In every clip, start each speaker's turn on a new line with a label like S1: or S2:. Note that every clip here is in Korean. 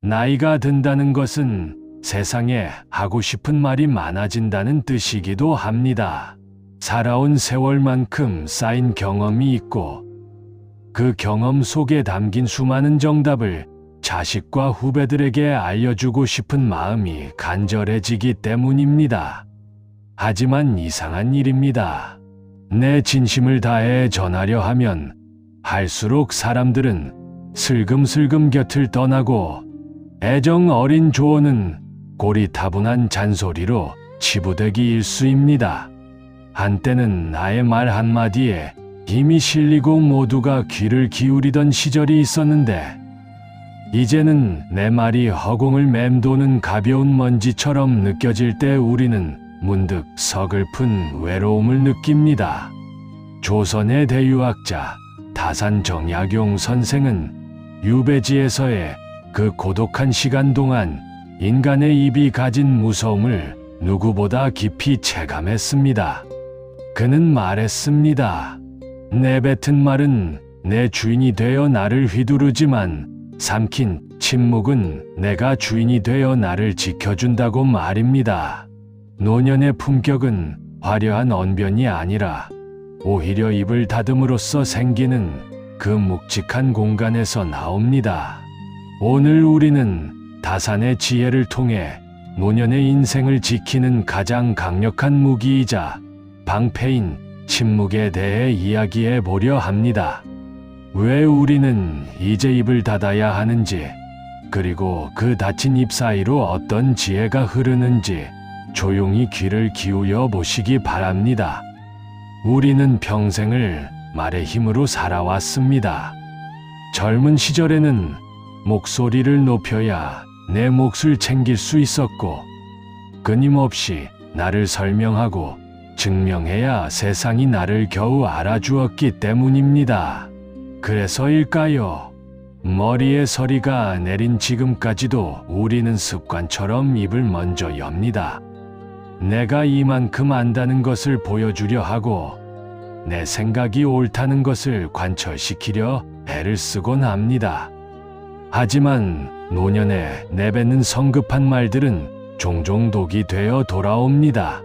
S1: 나이가 든다는 것은 세상에 하고 싶은 말이 많아진다는 뜻이기도 합니다. 살아온 세월만큼 쌓인 경험이 있고 그 경험 속에 담긴 수많은 정답을 자식과 후배들에게 알려주고 싶은 마음이 간절해지기 때문입니다. 하지만 이상한 일입니다. 내 진심을 다해 전하려 하면 할수록 사람들은 슬금슬금 곁을 떠나고 애정 어린 조언은 고리타분한 잔소리로 치부되기 일쑤입니다. 한때는 나의 말 한마디에 힘이 실리고 모두가 귀를 기울이던 시절이 있었는데 이제는 내 말이 허공을 맴도는 가벼운 먼지처럼 느껴질 때 우리는 문득 서글픈 외로움을 느낍니다. 조선의 대유학자 다산 정약용 선생은 유배지에서의 그 고독한 시간 동안 인간의 입이 가진 무서움을 누구보다 깊이 체감했습니다. 그는 말했습니다. 내뱉은 말은 내 주인이 되어 나를 휘두르지만 삼킨 침묵은 내가 주인이 되어 나를 지켜준다고 말입니다. 노년의 품격은 화려한 언변이 아니라 오히려 입을 닫음으로써 생기는 그 묵직한 공간에서 나옵니다. 오늘 우리는 다산의 지혜를 통해 노년의 인생을 지키는 가장 강력한 무기이자 방패인 침묵에 대해 이야기해 보려 합니다. 왜 우리는 이제 입을 닫아야 하는지, 그리고 그 닫힌 입 사이로 어떤 지혜가 흐르는지 조용히 귀를 기울여 보시기 바랍니다. 우리는 평생을 말의 힘으로 살아왔습니다. 젊은 시절에는 목소리를 높여야 내 몫을 챙길 수 있었고, 끊임없이 나를 설명하고 증명해야 세상이 나를 겨우 알아주었기 때문입니다. 그래서일까요? 머리에 서리가 내린 지금까지도 우리는 습관처럼 입을 먼저 엽니다. 내가 이만큼 안다는 것을 보여주려 하고 내 생각이 옳다는 것을 관철시키려 애를 쓰곤 합니다. 하지만 노년에 내뱉는 성급한 말들은 종종 독이 되어 돌아옵니다.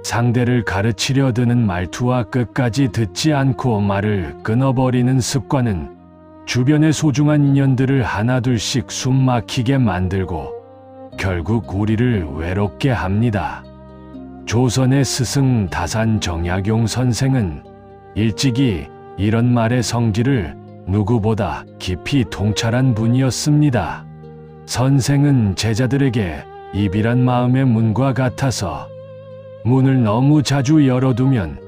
S1: 상대를 가르치려 드는 말투와 끝까지 듣지 않고 말을 끊어버리는 습관은 주변의 소중한 인연들을 하나둘씩 숨막히게 만들고 결국 우리를 외롭게 합니다. 조선의 스승 다산 정약용 선생은 일찍이 이런 말의 성질을 누구보다 깊이 통찰한 분이었습니다. 선생은 제자들에게 입이란 마음의 문과 같아서 문을 너무 자주 열어두면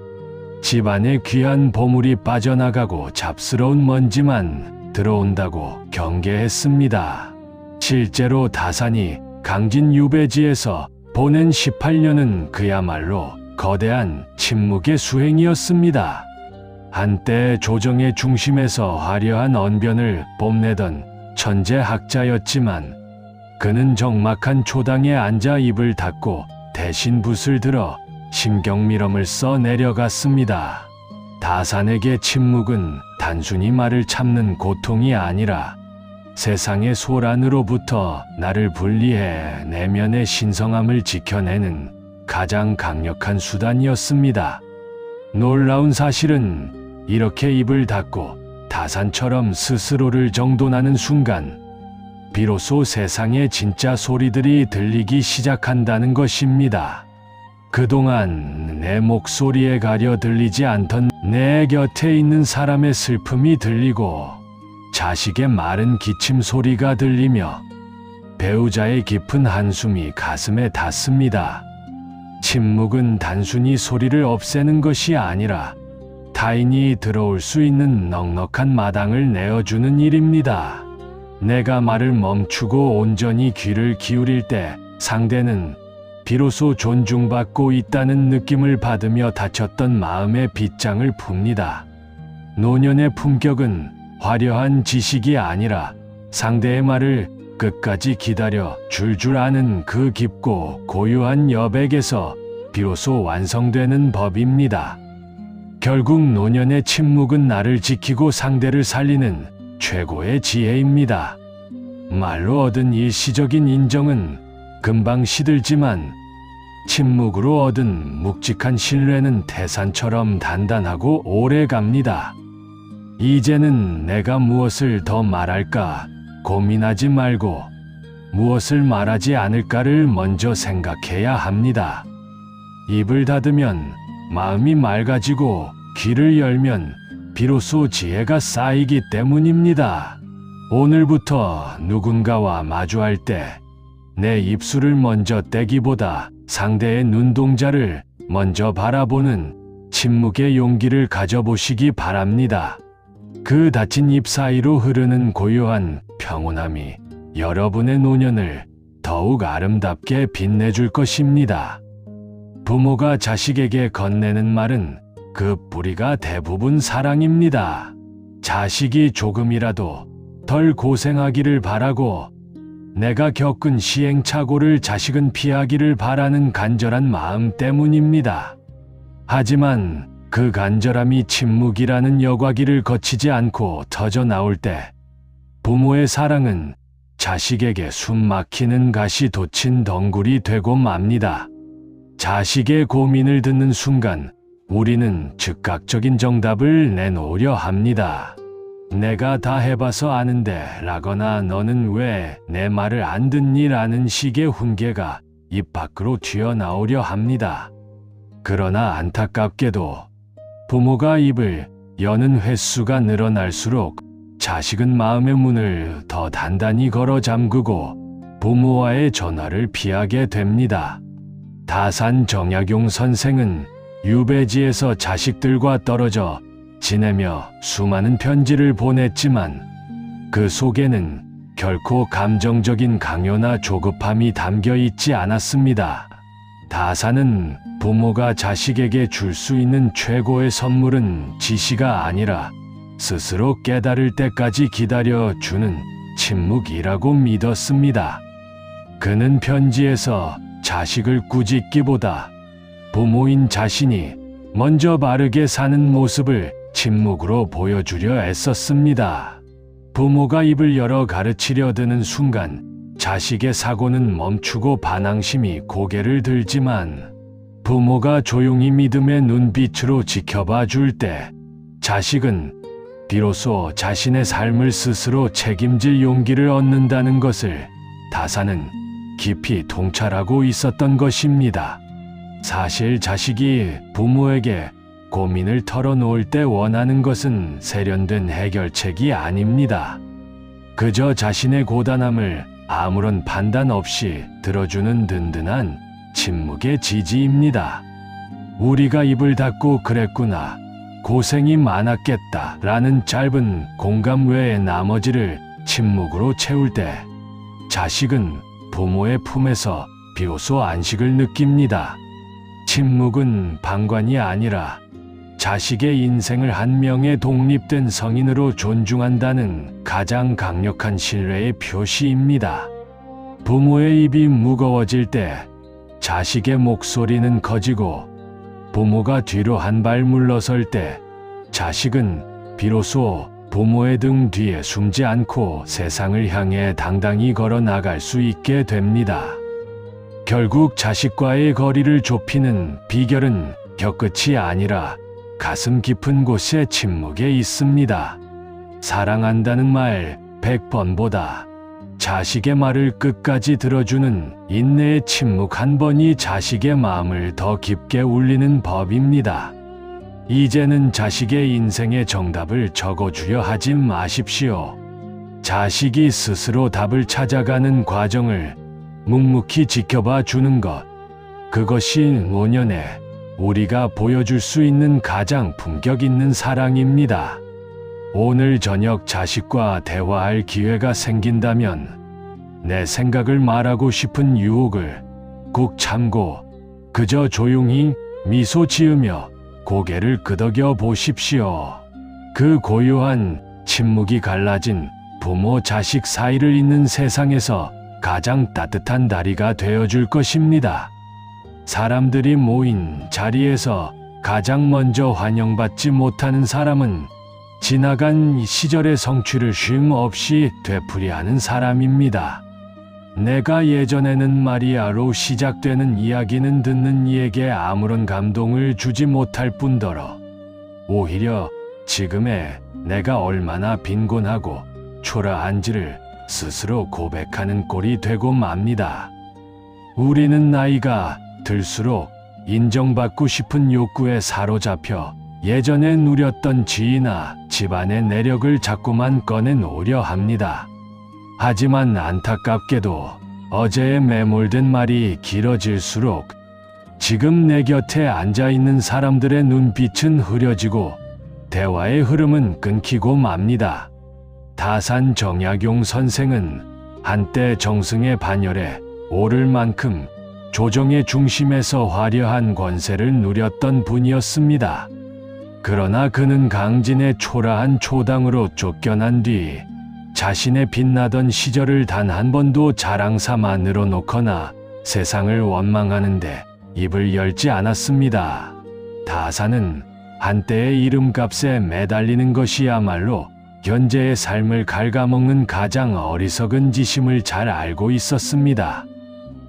S1: 집안에 귀한 보물이 빠져나가고 잡스러운 먼지만 들어온다고 경계했습니다. 실제로 다산이 강진 유배지에서 보낸 18년은 그야말로 거대한 침묵의 수행이었습니다. 한때 조정의 중심에서 화려한 언변을 뽐내던 천재 학자였지만 그는 적막한 초당에 앉아 입을 닫고 대신 붓을 들어 심경밀엄을 써 내려갔습니다. 다산에게 침묵은 단순히 말을 참는 고통이 아니라 세상의 소란으로부터 나를 분리해 내면의 신성함을 지켜내는 가장 강력한 수단이었습니다. 놀라운 사실은 이렇게 입을 닫고 다산처럼 스스로를 정돈하는 순간 비로소 세상의 진짜 소리들이 들리기 시작한다는 것입니다. 그동안 내 목소리에 가려 들리지 않던 내 곁에 있는 사람의 슬픔이 들리고 자식의 마른 기침 소리가 들리며 배우자의 깊은 한숨이 가슴에 닿습니다. 침묵은 단순히 소리를 없애는 것이 아니라 타인이 들어올 수 있는 넉넉한 마당을 내어주는 일입니다. 내가 말을 멈추고 온전히 귀를 기울일 때 상대는 비로소 존중받고 있다는 느낌을 받으며 다쳤던 마음의 빗장을 풉니다. 노년의 품격은 화려한 지식이 아니라 상대의 말을 끝까지 기다려 줄줄 아는 그 깊고 고유한 여백에서 비로소 완성되는 법입니다. 결국 노년의 침묵은 나를 지키고 상대를 살리는 최고의 지혜입니다. 말로 얻은 일시적인 인정은 금방 시들지만 침묵으로 얻은 묵직한 신뢰는 태산처럼 단단하고 오래 갑니다. 이제는 내가 무엇을 더 말할까 고민하지 말고 무엇을 말하지 않을까를 먼저 생각해야 합니다. 입을 닫으면 마음이 맑아지고 귀를 열면 비로소 지혜가 쌓이기 때문입니다. 오늘부터 누군가와 마주할 때 내 입술을 먼저 떼기보다 상대의 눈동자를 먼저 바라보는 침묵의 용기를 가져보시기 바랍니다. 그 닫힌 입 사이로 흐르는 고요한 평온함이 여러분의 노년을 더욱 아름답게 빛내줄 것입니다. 부모가 자식에게 건네는 말은 그 뿌리가 대부분 사랑입니다. 자식이 조금이라도 덜 고생하기를 바라고 내가 겪은 시행착오를 자식은 피하기를 바라는 간절한 마음 때문입니다. 하지만 그 간절함이 침묵이라는 여과기를 거치지 않고 터져 나올 때 부모의 사랑은 자식에게 숨 막히는 가시 돋친 덩굴이 되고 맙니다. 자식의 고민을 듣는 순간 우리는 즉각적인 정답을 내놓으려 합니다. 내가 다 해봐서 아는데 라거나 너는 왜 내 말을 안 듣니 라는 식의 훈계가 입 밖으로 튀어나오려 합니다. 그러나 안타깝게도 부모가 입을 여는 횟수가 늘어날수록 자식은 마음의 문을 더 단단히 걸어 잠그고 부모와의 전화를 피하게 됩니다. 다산 정약용 선생은 유배지에서 자식들과 떨어져 지내며 수많은 편지를 보냈지만 그 속에는 결코 감정적인 강요나 조급함이 담겨 있지 않았습니다. 다산은 부모가 자식에게 줄 수 있는 최고의 선물은 지시가 아니라 스스로 깨달을 때까지 기다려 주는 침묵이라고 믿었습니다. 그는 편지에서 자식을 꾸짖기보다 부모인 자신이 먼저 바르게 사는 모습을 침묵으로 보여주려 애썼습니다. 부모가 입을 열어 가르치려 드는 순간 자식의 사고는 멈추고 반항심이 고개를 들지만 부모가 조용히 믿음의 눈빛으로 지켜봐 줄 때 자식은 비로소 자신의 삶을 스스로 책임질 용기를 얻는다는 것을 다산은 깊이 통찰하고 있었던 것입니다. 사실 자식이 부모에게 고민을 털어놓을 때 원하는 것은 세련된 해결책이 아닙니다. 그저 자신의 고단함을 아무런 판단 없이 들어주는 든든한 침묵의 지지입니다. 우리가 입을 닫고 그랬구나, 고생이 많았겠다 라는 짧은 공감 외에 나머지를 침묵으로 채울 때 자식은 부모의 품에서 비로소 안식을 느낍니다. 침묵은 방관이 아니라 자식의 인생을 한 명의 독립된 성인으로 존중한다는 가장 강력한 신뢰의 표시입니다. 부모의 입이 무거워질 때 자식의 목소리는 커지고 부모가 뒤로 한 발 물러설 때 자식은 비로소 부모의 등 뒤에 숨지 않고 세상을 향해 당당히 걸어 나갈 수 있게 됩니다. 결국 자식과의 거리를 좁히는 비결은 혀끝이 아니라 가슴 깊은 곳에 침묵에 있습니다. 사랑한다는 말 100번보다 자식의 말을 끝까지 들어주는 인내의 침묵 한 번이 자식의 마음을 더 깊게 울리는 법입니다. 이제는 자식의 인생의 정답을 적어주려 하지 마십시오. 자식이 스스로 답을 찾아가는 과정을 묵묵히 지켜봐 주는 것, 그것이 노년에 우리가 보여줄 수 있는 가장 품격 있는 사랑입니다. 오늘 저녁 자식과 대화할 기회가 생긴다면 내 생각을 말하고 싶은 유혹을 꾹 참고 그저 조용히 미소 지으며 고개를 끄덕여 보십시오. 그 고요한 침묵이 갈라진 부모 자식 사이를 잇는 세상에서 가장 따뜻한 다리가 되어줄 것입니다. 사람들이 모인 자리에서 가장 먼저 환영받지 못하는 사람은 지나간 시절의 성취를 쉼 없이 되풀이하는 사람입니다. 내가 예전에는 마리아로 시작되는 이야기는 듣는 이에게 아무런 감동을 주지 못할 뿐더러 오히려 지금의 내가 얼마나 빈곤하고 초라한지를 스스로 고백하는 꼴이 되고 맙니다. 우리는 나이가 들수록 인정받고 싶은 욕구에 사로잡혀 예전에 누렸던 지위나 집안의 내력을 자꾸만 꺼내놓으려 합니다. 하지만 안타깝게도 어제에 매몰된 말이 길어질수록 지금 내 곁에 앉아있는 사람들의 눈빛은 흐려지고 대화의 흐름은 끊기고 맙니다. 다산 정약용 선생은 한때 정승의 반열에 오를 만큼 조정의 중심에서 화려한 권세를 누렸던 분이었습니다. 그러나 그는 강진의 초라한 초당으로 쫓겨난 뒤 자신의 빛나던 시절을 단 한 번도 자랑삼아 늘어놓거나 세상을 원망하는데 입을 열지 않았습니다. 다산은 한때의 이름값에 매달리는 것이야말로 현재의 삶을 갉아먹는 가장 어리석은 짓임을 잘 알고 있었습니다.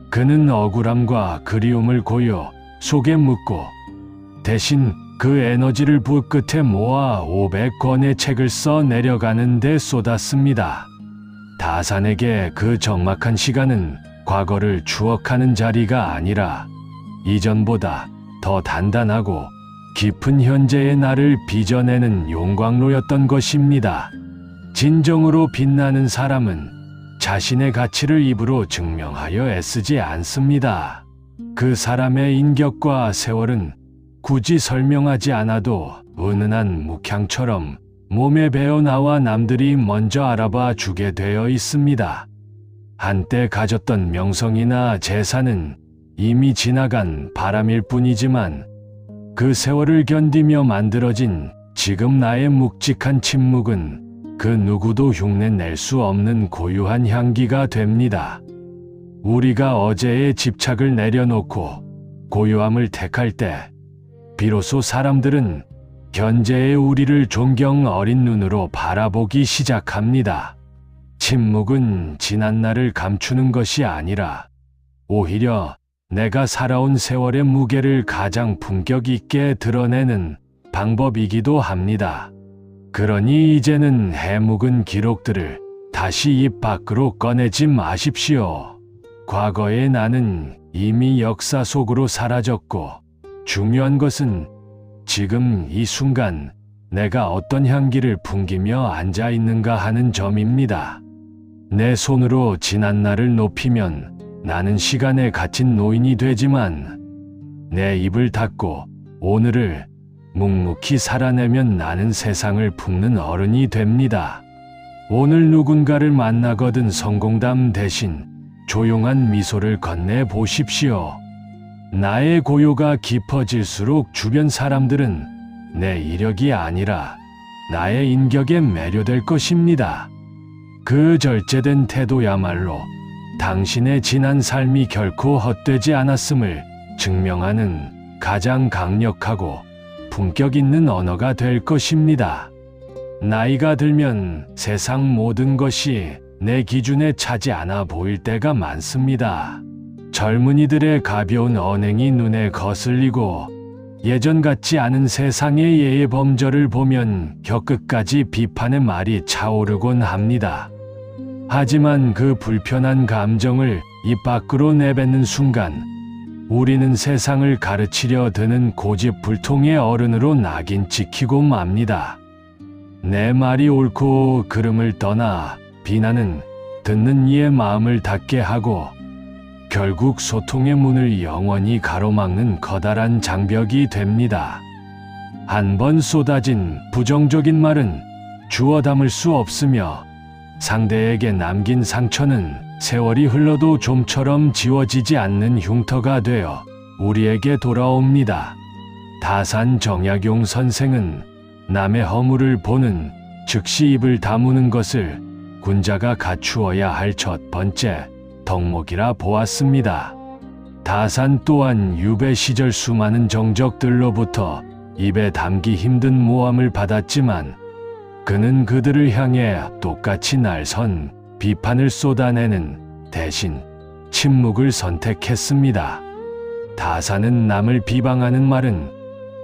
S1: 그는 억울함과 그리움을 고요 속에 묻고 대신 그 에너지를 붓끝에 모아 500권의 책을 써 내려가는 데 쏟았습니다. 다산에게 그 적막한 시간은 과거를 추억하는 자리가 아니라 이전보다 더 단단하고 깊은 현재의 나를 빚어내는 용광로였던 것입니다. 진정으로 빛나는 사람은 자신의 가치를 입으로 증명하여 애쓰지 않습니다. 그 사람의 인격과 세월은 굳이 설명하지 않아도 은은한 묵향처럼 몸에 배어나와 남들이 먼저 알아봐 주게 되어 있습니다. 한때 가졌던 명성이나 재산은 이미 지나간 바람일 뿐이지만 그 세월을 견디며 만들어진 지금 나의 묵직한 침묵은 그 누구도 흉내낼 수 없는 고유한 향기가 됩니다. 우리가 어제의 집착을 내려놓고 고요함을 택할 때 비로소 사람들은 현재의 우리를 존경 어린 눈으로 바라보기 시작합니다. 침묵은 지난 날을 감추는 것이 아니라 오히려 내가 살아온 세월의 무게를 가장 품격 있게 드러내는 방법이기도 합니다. 그러니 이제는 해묵은 기록들을 다시 입 밖으로 꺼내지 마십시오. 과거의 나는 이미 역사 속으로 사라졌고 중요한 것은 지금 이 순간 내가 어떤 향기를 풍기며 앉아 있는가 하는 점입니다. 내 손으로 지난 날을 높이면 나는 시간에 갇힌 노인이 되지만 내 입을 닫고 오늘을 묵묵히 살아내면 나는 세상을 품는 어른이 됩니다. 오늘 누군가를 만나거든 성공담 대신 조용한 미소를 건네보십시오. 나의 고요가 깊어질수록 주변 사람들은 내 이력이 아니라 나의 인격에 매료될 것입니다. 그 절제된 태도야말로 당신의 지난 삶이 결코 헛되지 않았음을 증명하는 가장 강력하고 품격 있는 언어가 될 것입니다. 나이가 들면 세상 모든 것이 내 기준에 차지 않아 보일 때가 많습니다. 젊은이들의 가벼운 언행이 눈에 거슬리고 예전 같지 않은 세상의 예의 범절을 보면 혀끝까지 비판의 말이 차오르곤 합니다. 하지만 그 불편한 감정을 입 밖으로 내뱉는 순간 우리는 세상을 가르치려 드는 고집불통의 어른으로 낙인 찍히고 맙니다. 내 말이 옳고 그름을 떠나 비난은 듣는 이의 마음을 닫게 하고 결국 소통의 문을 영원히 가로막는 커다란 장벽이 됩니다. 한 번 쏟아진 부정적인 말은 주워 담을 수 없으며 상대에게 남긴 상처는 세월이 흘러도 좀처럼 지워지지 않는 흉터가 되어 우리에게 돌아옵니다. 다산 정약용 선생은 남의 허물을 보는 즉시 입을 다무는 것을 군자가 갖추어야 할 첫 번째 덕목이라 보았습니다. 다산 또한 유배 시절 수많은 정적들로부터 입에 담기 힘든 모함을 받았지만 그는 그들을 향해 똑같이 날선 비판을 쏟아내는 대신 침묵을 선택했습니다. 다사는 남을 비방하는 말은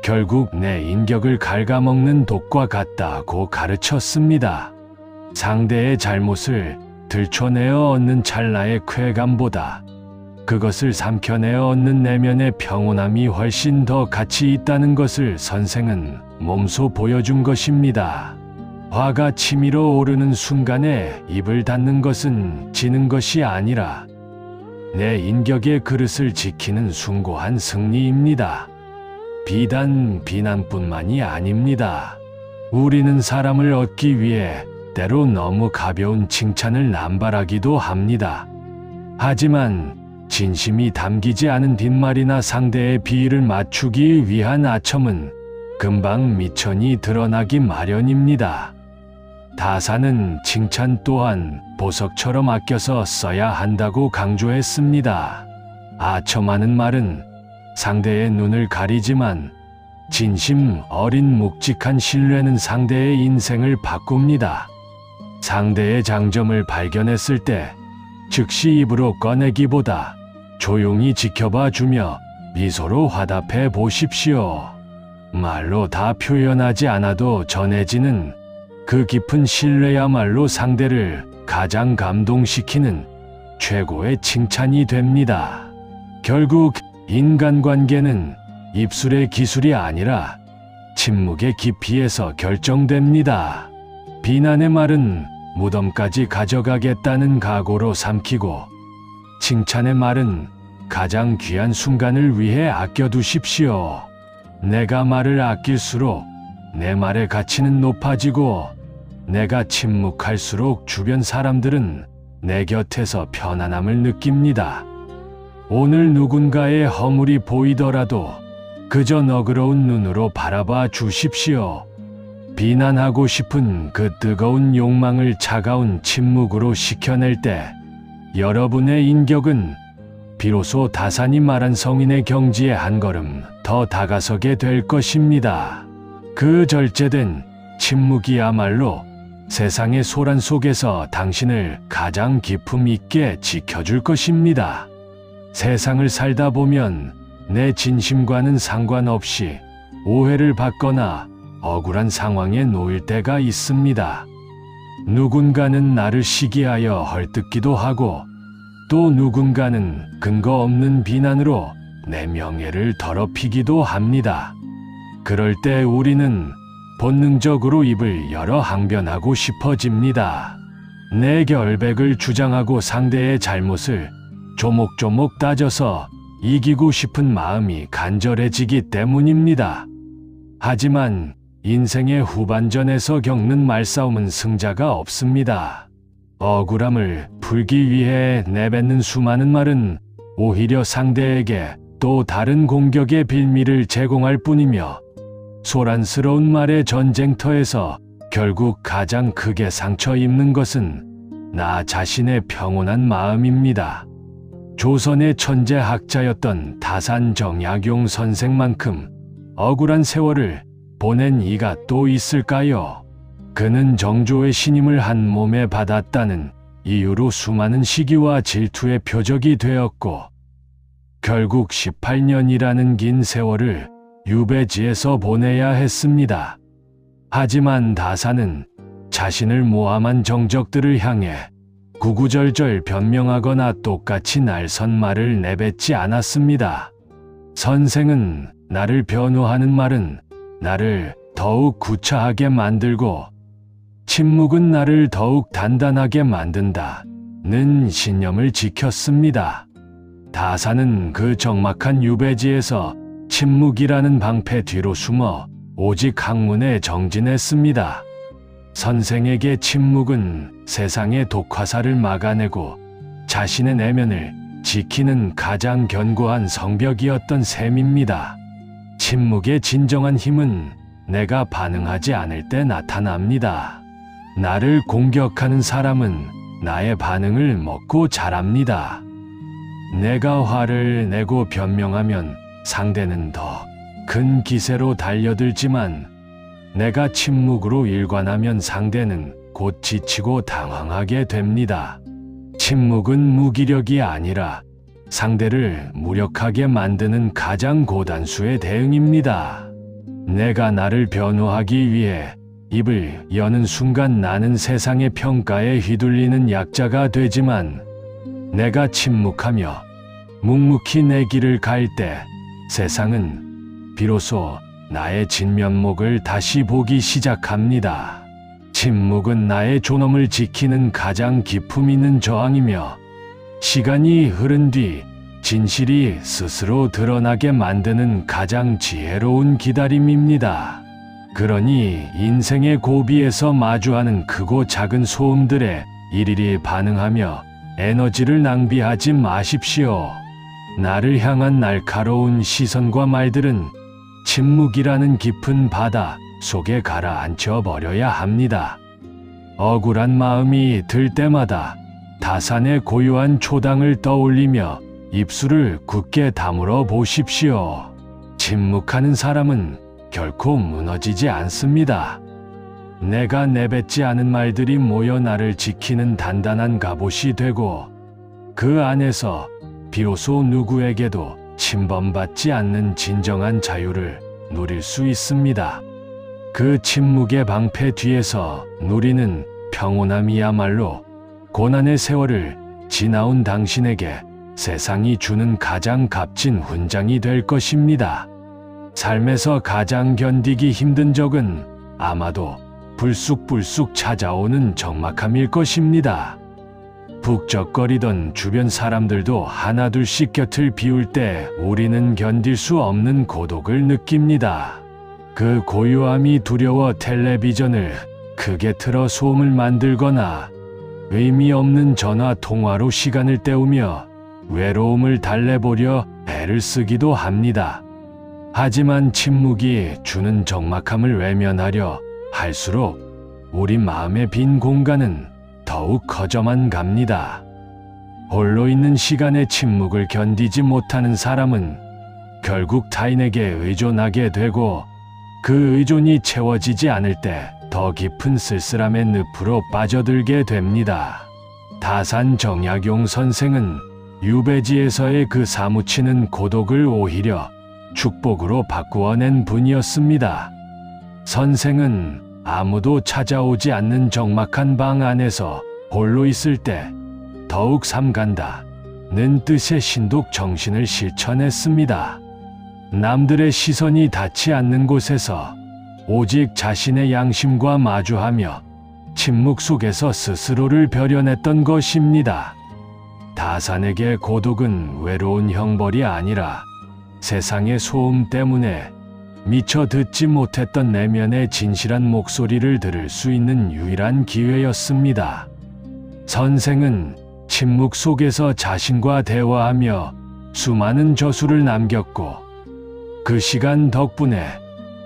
S1: 결국 내 인격을 갉아먹는 독과 같다고 가르쳤습니다. 상대의 잘못을 들춰내어 얻는 찰나의 쾌감보다 그것을 삼켜내어 얻는 내면의 평온함이 훨씬 더 가치 있다는 것을 선생은 몸소 보여준 것입니다. 화가 치밀어 오르는 순간에 입을 닫는 것은 지는 것이 아니라 내 인격의 그릇을 지키는 숭고한 승리입니다. 비단 비난뿐만이 아닙니다. 우리는 사람을 얻기 위해 때로 너무 가벼운 칭찬을 남발하기도 합니다. 하지만 진심이 담기지 않은 뒷말이나 상대의 비위를 맞추기 위한 아첨은 금방 미천이 드러나기 마련입니다. 다사는 칭찬 또한 보석처럼 아껴서 써야 한다고 강조했습니다. 아첨하는 말은 상대의 눈을 가리지만 진심 어린 묵직한 신뢰는 상대의 인생을 바꿉니다. 상대의 장점을 발견했을 때 즉시 입으로 꺼내기보다 조용히 지켜봐 주며 미소로 화답해 보십시오. 말로 다 표현하지 않아도 전해지는 그 깊은 신뢰야말로 상대를 가장 감동시키는 최고의 칭찬이 됩니다. 결국 인간관계는 입술의 기술이 아니라 침묵의 깊이에서 결정됩니다. 비난의 말은 무덤까지 가져가겠다는 각오로 삼키고 칭찬의 말은 가장 귀한 순간을 위해 아껴두십시오. 내가 말을 아낄수록 내 말의 가치는 높아지고 내가 침묵할수록 주변 사람들은 내 곁에서 편안함을 느낍니다. 오늘 누군가의 허물이 보이더라도 그저 너그러운 눈으로 바라봐 주십시오. 비난하고 싶은 그 뜨거운 욕망을 차가운 침묵으로 식혀낼 때 여러분의 인격은 비로소 다산이 말한 성인의 경지에 한 걸음 더 다가서게 될 것입니다. 그 절제된 침묵이야말로 세상의 소란 속에서 당신을 가장 기품 있게 지켜줄 것입니다. 세상을 살다 보면 내 진심과는 상관없이 오해를 받거나 억울한 상황에 놓일 때가 있습니다. 누군가는 나를 시기하여 헐뜯기도 하고 또 누군가는 근거 없는 비난으로 내 명예를 더럽히기도 합니다. 그럴 때 우리는 본능적으로 입을 열어 항변하고 싶어집니다. 내 결백을 주장하고 상대의 잘못을 조목조목 따져서 이기고 싶은 마음이 간절해지기 때문입니다. 하지만 인생의 후반전에서 겪는 말싸움은 승자가 없습니다. 억울함을 풀기 위해 내뱉는 수많은 말은 오히려 상대에게 또 다른 공격의 빌미를 제공할 뿐이며 소란스러운 말의 전쟁터에서 결국 가장 크게 상처 입는 것은 나 자신의 평온한 마음입니다. 조선의 천재 학자였던 다산정약용 선생만큼 억울한 세월을 보낸 이가 또 있을까요? 그는 정조의 신임을 한 몸에 받았다는 이유로 수많은 시기와 질투의 표적이 되었고 결국 18년이라는 긴 세월을 유배지에서 보내야 했습니다. 하지만 다사는 자신을 모함한 정적들을 향해 구구절절 변명하거나 똑같이 날선 말을 내뱉지 않았습니다. 선생은 나를 변호하는 말은 나를 더욱 구차하게 만들고 침묵은 나를 더욱 단단하게 만든다는 신념을 지켰습니다. 다사는 그 적막한 유배지에서 침묵이라는 방패 뒤로 숨어 오직 학문에 정진했습니다. 선생에게 침묵은 세상의 독화살을 막아내고 자신의 내면을 지키는 가장 견고한 성벽이었던 셈입니다. 침묵의 진정한 힘은 내가 반응하지 않을 때 나타납니다. 나를 공격하는 사람은 나의 반응을 먹고 자랍니다. 내가 화를 내고 변명하면 상대는 더 큰 기세로 달려들지만 내가 침묵으로 일관하면 상대는 곧 지치고 당황하게 됩니다. 침묵은 무기력이 아니라 상대를 무력하게 만드는 가장 고단수의 대응입니다. 내가 나를 변호하기 위해 입을 여는 순간 나는 세상의 평가에 휘둘리는 약자가 되지만, 내가 침묵하며 묵묵히 내 길을 갈 때 세상은 비로소 나의 진면목을 다시 보기 시작합니다. 침묵은 나의 존엄을 지키는 가장 기품 있는 저항이며, 시간이 흐른 뒤 진실이 스스로 드러나게 만드는 가장 지혜로운 기다림입니다. 그러니 인생의 고비에서 마주하는 크고 작은 소음들에 일일이 반응하며 에너지를 낭비하지 마십시오. 나를 향한 날카로운 시선과 말들은 침묵이라는 깊은 바다 속에 가라앉혀 버려야 합니다. 억울한 마음이 들 때마다 다산의 고요한 초당을 떠올리며 입술을 굳게 다물어 보십시오. 침묵하는 사람은 결코 무너지지 않습니다. 내가 내뱉지 않은 말들이 모여 나를 지키는 단단한 갑옷이 되고, 그 안에서 비로소 누구에게도 침범받지 않는 진정한 자유를 누릴 수 있습니다. 그 침묵의 방패 뒤에서 누리는 평온함이야말로 고난의 세월을 지나온 당신에게 세상이 주는 가장 값진 훈장이 될 것입니다. 삶에서 가장 견디기 힘든 적은 아마도 불쑥불쑥 찾아오는 적막함일 것입니다. 북적거리던 주변 사람들도 하나둘씩 곁을 비울 때 우리는 견딜 수 없는 고독을 느낍니다. 그 고요함이 두려워 텔레비전을 크게 틀어 소음을 만들거나 의미 없는 전화 통화로 시간을 때우며 외로움을 달래보려 애를 쓰기도 합니다. 하지만 침묵이 주는 적막함을 외면하려 할수록 우리 마음의 빈 공간은 더욱 커져만 갑니다. 홀로 있는 시간의 침묵을 견디지 못하는 사람은 결국 타인에게 의존하게 되고, 그 의존이 채워지지 않을 때 더 깊은 쓸쓸함의 늪으로 빠져들게 됩니다. 다산 정약용 선생은 유배지에서의 그 사무치는 고독을 오히려 축복으로 바꾸어낸 분이었습니다. 선생은 아무도 찾아오지 않는 적막한 방 안에서 홀로 있을 때 더욱 삼간다는 뜻의 신독 정신을 실천했습니다. 남들의 시선이 닿지 않는 곳에서 오직 자신의 양심과 마주하며 침묵 속에서 스스로를 벼려냈던 것입니다. 다산에게 고독은 외로운 형벌이 아니라 세상의 소음 때문에 미처 듣지 못했던 내면의 진실한 목소리를 들을 수 있는 유일한 기회였습니다. 선생은 침묵 속에서 자신과 대화하며 수많은 저술을 남겼고, 그 시간 덕분에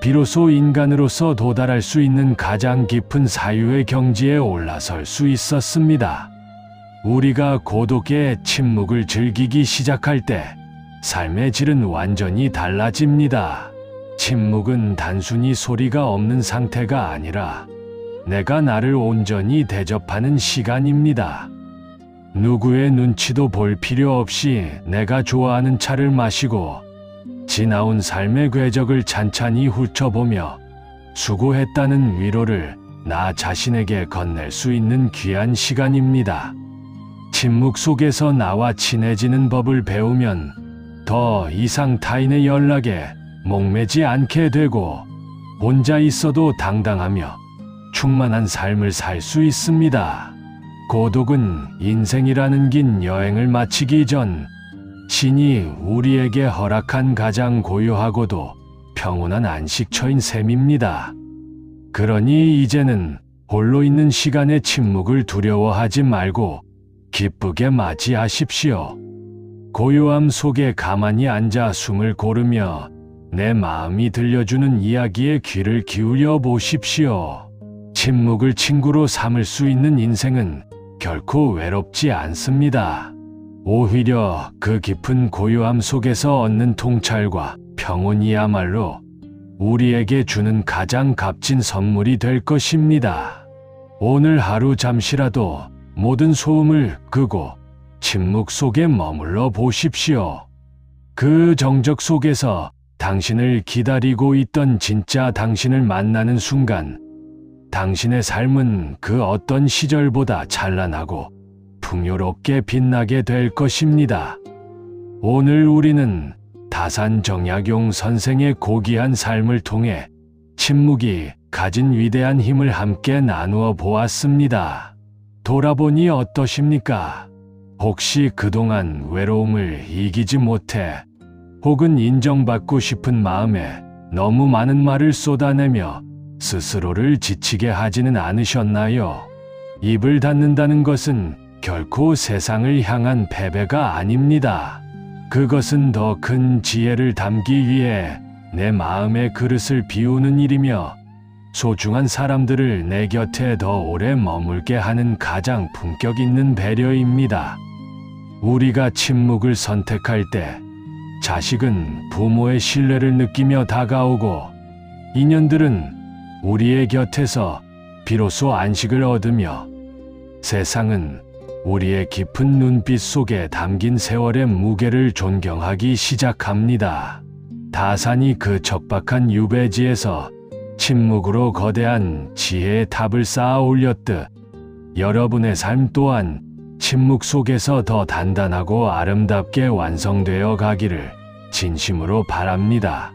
S1: 비로소 인간으로서 도달할 수 있는 가장 깊은 사유의 경지에 올라설 수 있었습니다. 우리가 고독의 침묵을 즐기기 시작할 때 삶의 질은 완전히 달라집니다. 침묵은 단순히 소리가 없는 상태가 아니라 내가 나를 온전히 대접하는 시간입니다. 누구의 눈치도 볼 필요 없이 내가 좋아하는 차를 마시고 지나온 삶의 궤적을 찬찬히 훑어보며 수고했다는 위로를 나 자신에게 건넬 수 있는 귀한 시간입니다. 침묵 속에서 나와 친해지는 법을 배우면 더 이상 타인의 연락에 목매지 않게 되고, 혼자 있어도 당당하며 충만한 삶을 살 수 있습니다. 고독은 인생이라는 긴 여행을 마치기 전 신이 우리에게 허락한 가장 고요하고도 평온한 안식처인 셈입니다. 그러니 이제는 홀로 있는 시간의 침묵을 두려워하지 말고 기쁘게 맞이하십시오. 고요함 속에 가만히 앉아 숨을 고르며 내 마음이 들려주는 이야기에 귀를 기울여 보십시오. 침묵을 친구로 삼을 수 있는 인생은 결코 외롭지 않습니다. 오히려 그 깊은 고요함 속에서 얻는 통찰과 평온이야말로 우리에게 주는 가장 값진 선물이 될 것입니다. 오늘 하루 잠시라도 모든 소음을 끄고 침묵 속에 머물러 보십시오. 그 정적 속에서 당신을 기다리고 있던 진짜 당신을 만나는 순간, 당신의 삶은 그 어떤 시절보다 찬란하고 풍요롭게 빛나게 될 것입니다. 오늘 우리는 다산 정약용 선생의 고귀한 삶을 통해 침묵이 가진 위대한 힘을 함께 나누어 보았습니다. 돌아보니 어떠십니까? 혹시 그동안 외로움을 이기지 못해 혹은 인정받고 싶은 마음에 너무 많은 말을 쏟아내며 스스로를 지치게 하지는 않으셨나요? 입을 닫는다는 것은 결코 세상을 향한 패배가 아닙니다. 그것은 더 큰 지혜를 담기 위해 내 마음의 그릇을 비우는 일이며 소중한 사람들을 내 곁에 더 오래 머물게 하는 가장 품격 있는 배려입니다. 우리가 침묵을 선택할 때 자식은 부모의 신뢰를 느끼며 다가오고 인연들은 우리의 곁에서 비로소 안식을 얻으며 세상은 우리의 깊은 눈빛 속에 담긴 세월의 무게를 존경하기 시작합니다. 다산이 그 척박한 유배지에서 침묵으로 거대한 지혜의 탑을 쌓아 올렸듯 여러분의 삶 또한 침묵 속에서 더 단단하고 아름답게 완성되어 가기를 진심으로 바랍니다.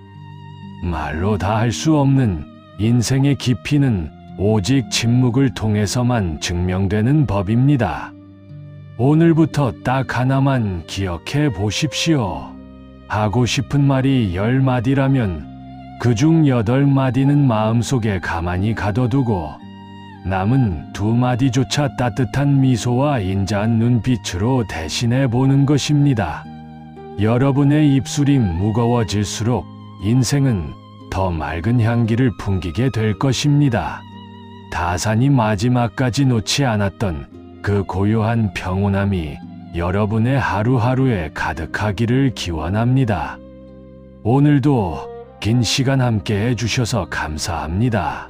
S1: 말로 다 할 수 없는 인생의 깊이는 오직 침묵을 통해서만 증명되는 법입니다. 오늘부터 딱 하나만 기억해 보십시오. 하고 싶은 말이 10마디라면 그중 8마디는 마음속에 가만히 가둬두고 남은 2마디조차 따뜻한 미소와 인자한 눈빛으로 대신해 보는 것입니다. 여러분의 입술이 무거워질수록 인생은 더 맑은 향기를 풍기게 될 것입니다. 다산이 마지막까지 놓지 않았던 그 고요한 평온함이 여러분의 하루하루에 가득하기를 기원합니다. 오늘도 긴 시간 함께 해주셔서 감사합니다.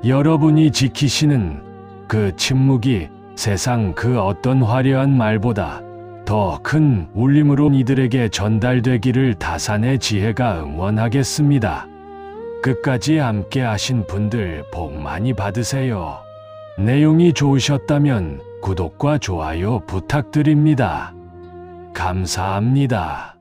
S1: 여러분이 지키시는 그 침묵이 세상 그 어떤 화려한 말보다 더 큰 울림으로 이들에게 전달되기를 다산의 지혜가 응원하겠습니다. 끝까지 함께 하신 분들 복 많이 받으세요. 내용이 좋으셨다면 구독과 좋아요 부탁드립니다. 감사합니다.